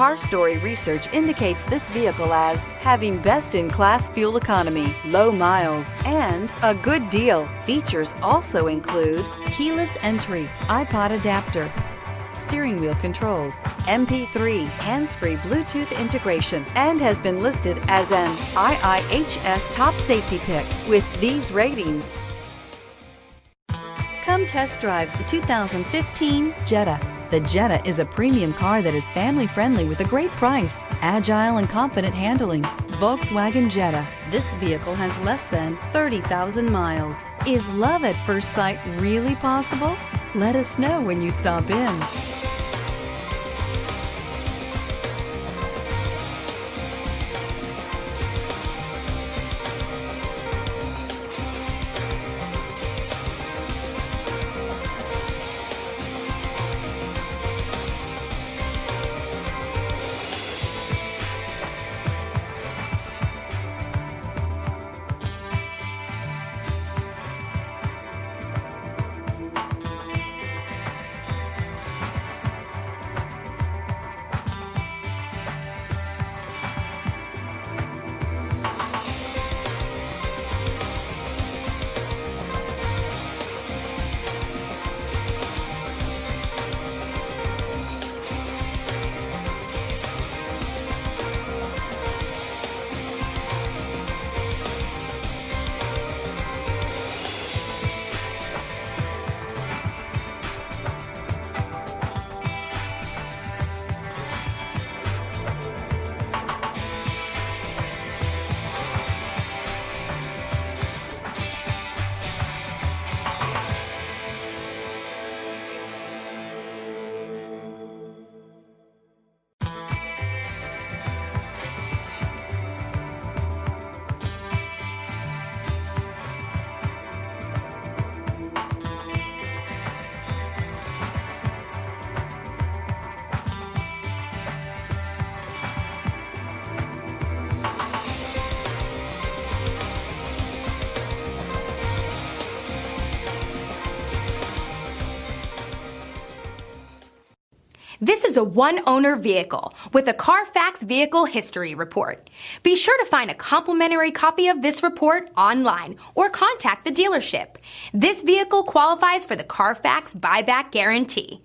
Car Story research indicates this vehicle as having best-in-class fuel economy, low miles, and a good deal. Features also include keyless entry, iPod adapter, steering wheel controls, MP3, hands-free Bluetooth integration, and has been listed as an IIHS top safety pick with these ratings. Come test drive the 2015 Jetta. The Jetta is a premium car that is family-friendly with a great price, agile and confident handling. Volkswagen Jetta. This vehicle has less than 30,000 miles. Is love at first sight really possible? Let us know when you stop in. This is a one-owner vehicle with a Carfax Vehicle History Report. Be sure to find a complimentary copy of this report online or contact the dealership. This vehicle qualifies for the Carfax Buyback Guarantee.